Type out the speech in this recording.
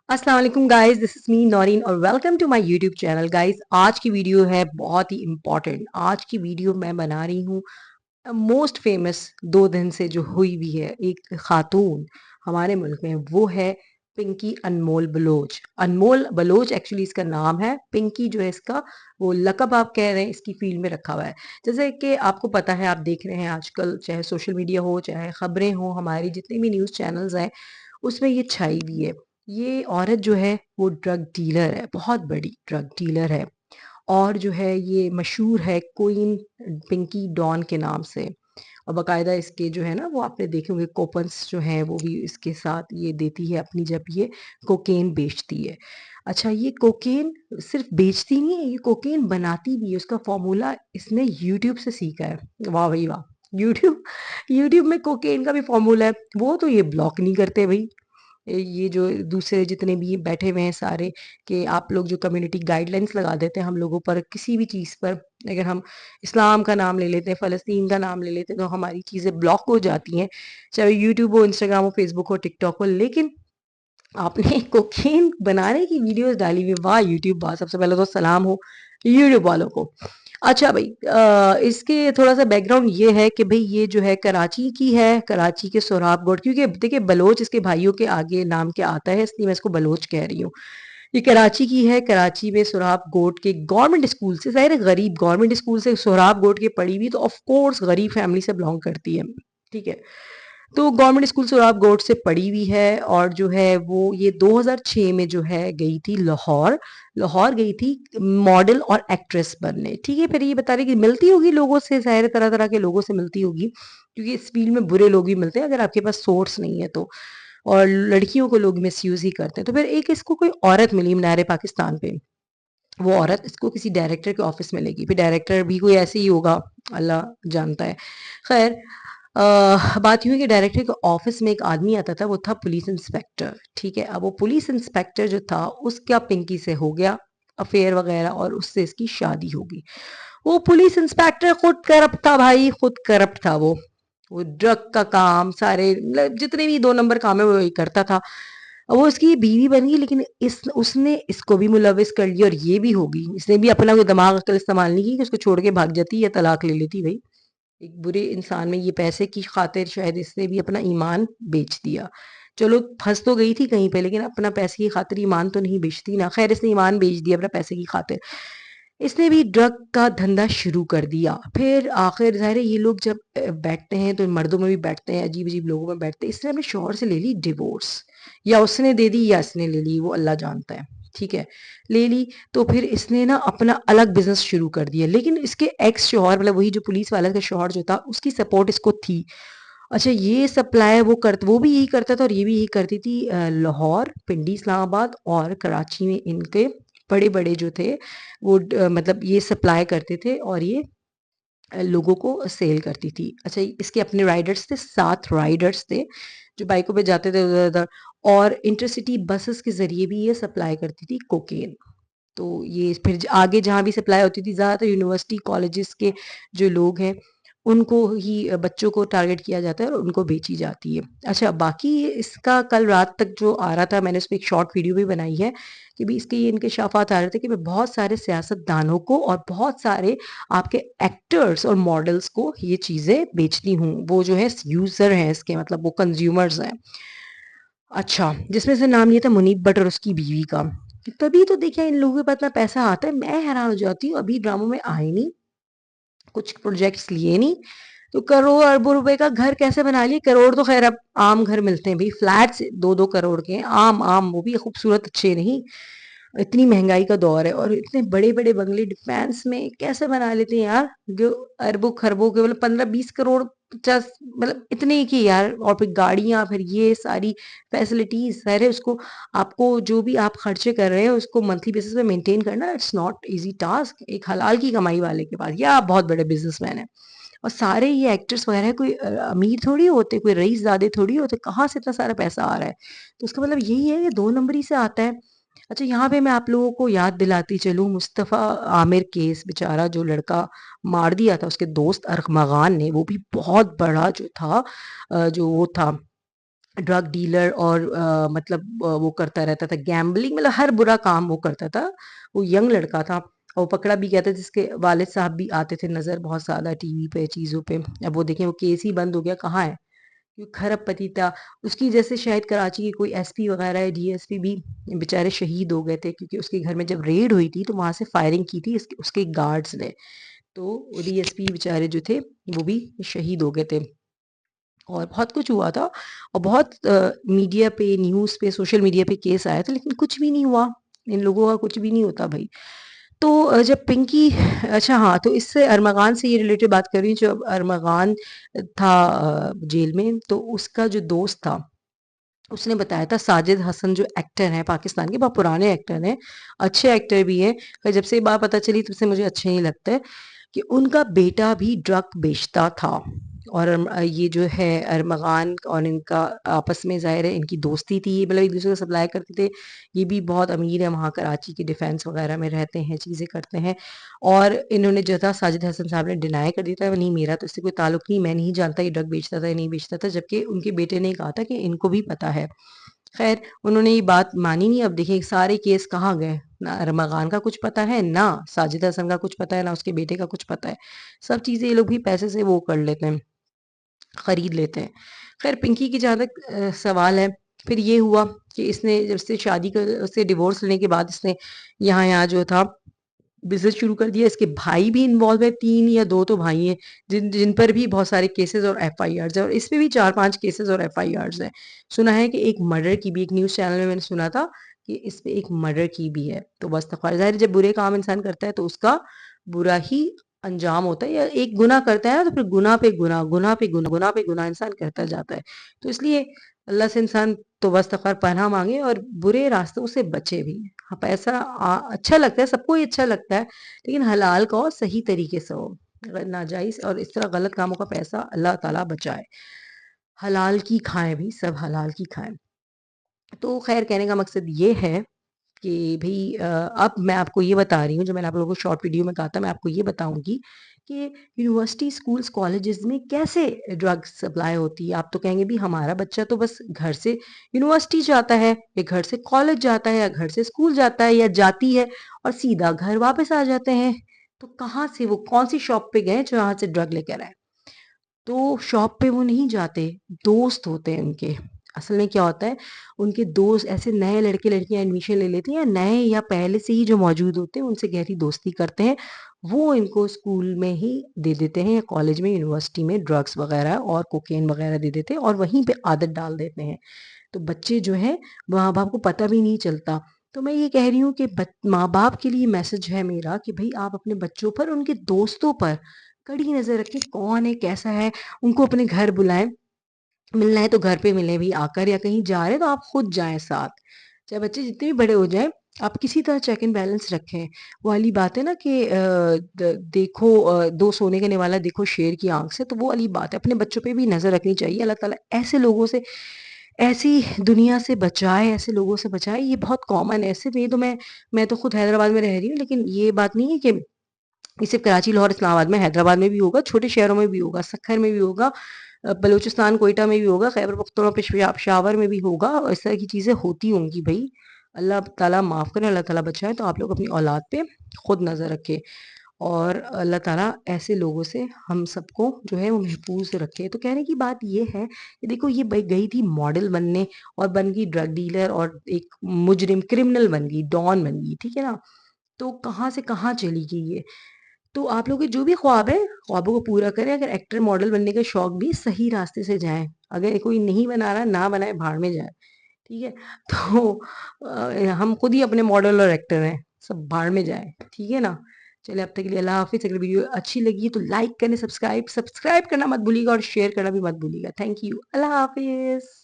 अस्सलाम वालेकुम guys, this is me Noreen और welcome to my YouTube channel. Guys, आज की वीडियो है बहुत ही इम्पोर्टेंट। आज की वीडियो मैं बना रही हूँ मोस्ट फेमस 2 दिन से जो हुई भी है एक खातून हमारे मुल्क में, वो है पिंकी अनमोल बलोच। अनमोल बलोच एक्चुअली इसका नाम है, पिंकी जो है इसका वो लकब आप कह रहे हैं इसकी फील्ड में रखा हुआ है। जैसे कि आपको पता है, आप देख रहे हैं आजकल चाहे सोशल मीडिया हो चाहे खबरें हो, हमारी जितनी भी न्यूज़ चैनल्स हैं उसमें ये छाई हुई है। ये औरत जो है वो ड्रग डीलर है, बहुत बड़ी ड्रग डीलर है। और जो है ये मशहूर है क्वीन पिंकी डॉन के नाम से। और बाकायदा इसके जो है ना वो आपने देखे होंगे कोपन्स जो हैं वो भी इसके साथ ये देती है अपनी, जब ये कोकेन बेचती है। अच्छा, ये कोकेन सिर्फ बेचती नहीं है, ये कोकेन बनाती भी है। उसका फॉर्मूला इसने यूट्यूब से सीखा है। वाह भाई वाह। यूट्यूब यूट्यूब में कोकेन का भी फॉर्मूला है, वो तो ये ब्लॉक नहीं करते भाई। ये जो दूसरे जितने भी बैठे हुए हैं सारे, कि आप लोग जो कम्युनिटी गाइडलाइंस लगा देते हैं हम लोगों पर किसी भी चीज़ पर। अगर हम इस्लाम का नाम ले लेते हैं, फ़लस्तीन का नाम ले लेते हैं, तो हमारी चीज़ें ब्लॉक हो जाती हैं, चाहे यूट्यूब हो, इंस्टाग्राम हो, फेसबुक हो, टिकटॉक हो। लेकिन आपने कोकीन बनाने की वीडियोस डाली हुई, वाह यूट्यूब वाह। सबसे पहले तो सलाम हो यूट्यूब वालों को। अच्छा भाई, इसके थोड़ा सा बैकग्राउंड ये है कि भाई ये जो है कराची की है, कराची के सोहराबगढ़। क्योंकि देखिए बलोच इसके भाइयों के आगे नाम के आता है, इसलिए मैं इसको बलोच कह रही हूँ। ये कराची की है, कराची में सोहराबगोट के गवर्नमेंट स्कूल से, ज़ाहिर है गरीब गवर्नमेंट स्कूल से सोहराबगोट के पढ़ी हुई, तो ऑफ कोर्स गरीब फैमिली से बिलोंग करती है। ठीक है, तो गवर्नमेंट स्कूल सोहराबगोट से पढ़ी हुई है। और जो है वो ये 2006 में जो है गई थी लाहौर। लाहौर गई थी मॉडल और एक्ट्रेस बनने। ठीक है, फिर ये बता रही कि मिलती होगी लोगों से, ज़ाहिर है तरह तरह के लोगों से मिलती होगी, क्योंकि इस फील्ड में बुरे लोग भी मिलते हैं अगर आपके पास सोर्स नहीं है तो। और लड़कियों को लोग मिसयूज ही करते हैं। तो फिर एक इसको कोई औरत मिली मीनार पाकिस्तान पे। वो औरत इसको किसी डायरेक्टर के ऑफिस में लेगी। फिर डायरेक्टर भी कोई ऐसे ही होगा, अल्लाह जानता है। खैर, बात यूँ है कि डायरेक्टर के ऑफिस में एक आदमी आता था, वो था पुलिस इंस्पेक्टर। ठीक है, अब वो पुलिस इंस्पेक्टर जो था उसका पिंकी से हो गया अफेयर वगैरह, और उससे इसकी शादी होगी। वो पुलिस इंस्पेक्टर खुद करप्ट था भाई, खुद करप्ट था वो ड्रग का काम सारे, मतलब जितने भी 2 नंबर काम है वो वही करता था। वो उसकी बीवी बन गई, लेकिन इस उसने इसको भी मुलविस कर लिया, और ये भी होगी। इसने भी अपना कोई दिमाग अकल इस्तेमाल नहीं की कि उसको छोड़ के भाग जाती या तलाक ले लेती भाई। एक बुरे इंसान में ये पैसे की खातिर शायद इसने भी अपना ईमान बेच दिया। चलो फंस तो गई थी कहीं पे, लेकिन अपना पैसे की खातिर ईमान तो नहीं बेचती ना। खैर, इसने ईमान बेच दिया अपना पैसे की खातिर। इसने भी ड्रग का धंधा शुरू कर दिया। फिर आखिर ज़ाहिर है ये लोग जब बैठते हैं तो मर्दों में भी बैठते हैं, अजीब-अजीब लोगों में बैठते हैं। इसने अपने शौहर से ले ली डिवोर्स, या उसने दे दी या इसने ले ली, वो अल्लाह जानता है। ठीक है, ले ली। तो फिर इसने ना अपना अलग बिज़नेस शुरू कर दिया, लेकिन इसके एक्स शौहर, मतलब वही जो पुलिस वाला का शौहर जो था, उसकी सपोर्ट इसको थी। अच्छा, ये सप्लाई वो भी यही करता था और ये भी यही करती थी। लाहौर, पिंडी, इस्लामाबाद और कराची में इनके बड़े-बड़े जो थे वो मतलब ये सप्लाई करते थे, और ये लोगों को सेल करती थी। अच्छा, इसके अपने राइडर्स थे, 7 राइडर्स थे जो बाइकों पे जाते थे उधर-उधर। और इंटरसिटी बसेस के ज़रिए भी ये सप्लाई करती थी कोकेन। तो ये फिर आगे जहाँ भी सप्लाई होती थी, ज़्यादातर यूनिवर्सिटी कॉलेजेस के जो लोग हैं उनको ही, बच्चों को टारगेट किया जाता है और उनको बेची जाती है। अच्छा, बाकी इसका कल रात तक जो आ रहा था, मैंने उस पे एक शॉर्ट वीडियो भी बनाई है कि भी इसके ये इंकशाफात आ रहे थे कि मैं बहुत सारे सियासतदानों को और बहुत सारे आपके एक्टर्स और मॉडल्स को ये चीज़ें बेचती हूँ। वो जो है यूज़र हैं इसके, मतलब वो कंज्यूमर्स हैं। अच्छा, जिसमें से नाम लिया था मुनीब भट्ट और उसकी बीवी का। तभी तो देखिए इन लोगों के पास इतना पैसा आता है। मैं हैरान हो जाती हूँ, अभी ड्रामों में आए नहीं, कुछ प्रोजेक्ट्स लिए नहीं, तो करोड़ अरबों रुपए का घर कैसे बना लिए। करोड़ तो खैर अब आम घर मिलते हैं भाई, फ्लैट्स 2-2 करोड़ के हैं, आम आम, वो भी खूबसूरत अच्छे नहीं। इतनी महंगाई का दौर है और इतने बड़े-बड़े बंगले डिफेंस में कैसे बना लेते हैं यार, जो अरबों खरबों के, मतलब 15-20 करोड़ 50, मतलब इतने की यार। और फिर गाड़ियाँ, फिर ये सारी फैसिलिटीज़, सारे उसको, आपको जो भी आप खर्चे कर रहे हैं उसको मंथली बेसिस पे मेंटेन करना, इट्स नॉट ईज़ी टास्क एक हलाल की कमाई वाले के पास, या आप बहुत बड़े बिज़नेसमैन हैं। और सारे ये एक्टर्स वगैरह कोई अमीर थोड़ी होते, कोई रईसज़ादे थोड़ी होते, कहाँ से इतना सारा पैसा आ रहा है? तो उसका मतलब यही है कि 2 नंबरी से आता है। अच्छा, यहाँ पे मैं आप लोगों को याद दिलाती चलूँ, मुस्तफ़ा आमिर केस, बेचारा जो लड़का मार दिया था उसके दोस्त अरमगान ने, वो भी बहुत बड़ा जो था, जो वो था ड्रग डीलर और मतलब वो करता रहता था गैम्बलिंग, मतलब हर बुरा काम वो करता था। वो यंग लड़का था और वो पकड़ा भी गया था, जिसके वालिद साहब भी आते थे नज़र बहुत ज़्यादा टीवी पे, चीज़ों पे। अब वो देखें वो केस ही बंद हो गया, कहाँ है? क्योंकि खरबपति था। उसकी जैसे शायद कराची के कोई एसपी वगैरह या डीएसपी भी बेचारे शहीद हो गए थे, क्योंकि उसके घर में जब रेड हुई थी तो वहाँ से फायरिंग की थी उसके गार्ड्स ने। तो डीएसपी बेचारे जो थे वो भी शहीद हो गए थे। और बहुत कुछ हुआ था और बहुत मीडिया पे, न्यूज़ पे, सोशल मीडिया पे केस आया था, लेकिन कुछ भी नहीं हुआ। इन लोगों का कुछ भी नहीं होता भाई। तो जब पिंकी, अच्छा हाँ, तो इससे अरमगान से ये रिलेटेड बात कर रही हूँ। जब अरमगान था जेल में, तो उसका जो दोस्त था उसने बताया था, साजिद हसन जो एक्टर हैं पाकिस्तान के, बहुत पुराने एक्टर हैं, अच्छे एक्टर भी हैं, पर जब से ये बात पता चली तब से मुझे अच्छे नहीं लगता है, कि उनका बेटा भी ड्रग बेचता था। और ये जो है अरमगान और इनका आपस में ज़ाहिर है इनकी दोस्ती थी, ये मतलब एक दूसरे को सप्लाई करते थे। ये भी बहुत अमीर है, वहाँ कराची के डिफेंस वगैरह में रहते हैं, चीज़ें करते हैं। और इन्होंने जो था, साजिद हसन साहब ने डिनाई कर दिया था, नहीं मेरा तो इससे कोई ताल्लुक नहीं, मैं नहीं जानता ये ड्रग बेचता था या नहीं बेचता था, जबकि उनके बेटे ने कहा था कि इनको भी पता है। खैर, उन्होंने ये बात मानी नहीं। अब देखिए सारे केस कहाँ गए, ना अरमगान का कुछ पता है, ना साजिद हसन का कुछ पता है, ना उसके बेटे का कुछ पता है। सब चीज़ें ये लोग भी पैसे से वो कर लेते हैं, खरीद लेते हैं। खैर, पिंकी की जहाँ तक सवाल है, फिर ये हुआ कि इसने जब से शादी कर, उससे डिवोर्स लेने के बाद इसने यहाँ यहाँ जो था बिजनेस शुरू कर दिया। इसके भाई भी इन्वॉल्व है, 3 या 2 तो भाई हैं, जिन जिन पर भी बहुत सारे केसेस और एफआईआर्स है, और इस पे भी 4-5 केसेस और एफआईआर्स हैं। सुना है कि एक मर्डर की भी, एक न्यूज़ चैनल में मैंने सुना था कि इस पे एक मर्डर की भी है। तो बस ज़ाहिर है जब बुरे काम इंसान करता है तो उसका बुरा ही अंजाम होता है, या एक गुनाह करता है ना तो फिर गुनाह पे गुनाह, गुनाह पे गुनाह, गुनाह पे गुनाह इंसान करता जाता है। तो इसलिए अल्लाह से इंसान तो बस पनाह मांगे और बुरे रास्तों से बचे भी। हाँ, पैसा अच्छा लगता है, सबको ही अच्छा लगता है, लेकिन हलाल का हो, सही तरीके से हो। अगर नाजायज और इस तरह गलत कामों का पैसा अल्लाह ताला बचाए। हलाल की खाएं भी, सब हलाल की खाएं। तो खैर, कहने का मकसद ये है कि भई अब मैं आपको ये बता रही हूँ, जो मैंने आप लोगों को शॉर्ट वीडियो में कहा था, मैं आपको ये बताऊँगी कि यूनिवर्सिटी, स्कूल्स, कॉलेजेस में कैसे ड्रग्स सप्लाई होती है। आप तो कहेंगे भी हमारा बच्चा तो बस घर से यूनिवर्सिटी जाता है, या घर से कॉलेज जाता है, या घर से स्कूल जाता है, या जाती है और सीधा घर वापस आ जाते हैं। तो कहाँ से, वो कौन-सी शॉप पे गए जो यहाँ से ड्रग लेकर आए? तो शॉप पे वो नहीं जाते, दोस्त होते हैं उनके। असल में क्या होता है, उनके दोस्त ऐसे नए लड़के-लड़कियाँ एडमिशन ले लेते हैं, या नए या पहले से ही जो मौजूद होते हैं, उनसे गहरी दोस्ती करते हैं। वो इनको स्कूल में ही दे देते हैं, या कॉलेज में, यूनिवर्सिटी में ड्रग्स वगैरह और कोकेन वगैरह दे देते हैं और वहीं पे आदत डाल देते हैं। तो बच्चे जो हैं, माँ-बाप को पता भी नहीं चलता। तो मैं ये कह रही हूँ कि माँ-बाप के लिए मैसेज है मेरा कि भई आप अपने बच्चों पर, उनके दोस्तों पर कड़ी नज़र रखें, कौन है, कैसा है, उनको अपने घर बुलाएँ। मिलना है तो घर पे मिलें भी आकर, या कहीं जा रहे हैं तो आप खुद जाएँ साथ। चाहे बच्चे जितने भी बड़े हो जाएँ, आप किसी तरह चेक एंड बैलेंस रखें। वो वाली बात है ना कि देखो, दो सोने का निवाला देखो शेर की आँख से, तो वो वाली बात है। अपने बच्चों पे भी नज़र रखनी चाहिए। अल्लाह ताला ऐसे लोगों से, ऐसी दुनिया से बचाए, ऐसे लोगों से बचाए। ये बहुत कॉमन है। सिर्फ़ ये तो मैं तो खुद हैदराबाद में रह रही हूँ, लेकिन ये बात नहीं है कि ये सिर्फ कराची, लाहौर, इस्लामाबाद में, हैदराबाद में भी होगा, छोटे शहरों में भी होगा, सक्खर में भी होगा, बलूचिस्तान, कोयटा में भी होगा, खैबर पख्तूनख्वा, पेशावर में भी होगा, और इस तरह की चीज़ें होती होंगी भई। अल्लाह ताला माफ़ करे, अल्लाह ताला बचाए। तो आप लोग अपनी औलाद पे खुद नज़र रखें, और अल्लाह ताला ऐसे लोगों से हम सबको जो है वो महफूज़ रखे। तो कहने की बात ये है कि देखो, ये गई थी मॉडल बनने, और बन गई ड्रग डीलर, और एक मुजरिम, क्रिमिनल बन गई, डॉन बन गई, ठीक है ना? तो कहाँ से कहाँ चली गई ये। तो आप लोगों के जो भी ख्वाब है, ख्वाबों को पूरा करें। अगर एक्टर मॉडल बनने का शौक भी, सही रास्ते से जाएँ। अगर कोई नहीं बना रहा, ना बनाए, भाड़ में जाए, ठीक है? तो हम खुद ही अपने मॉडल और एक्टर हैं, सब भाड़ में जाए, ठीक है ना? चलिए, अब तक के लिए अल्लाह हाफ़िज़। अगर वीडियो अच्छी लगी तो लाइक करें, सब्सक्राइब सब्सक्राइब करना मत भूलिएगा, और शेयर करना भी मत भूलिएगा। Thank you. अल्लाह हाफ़िज़।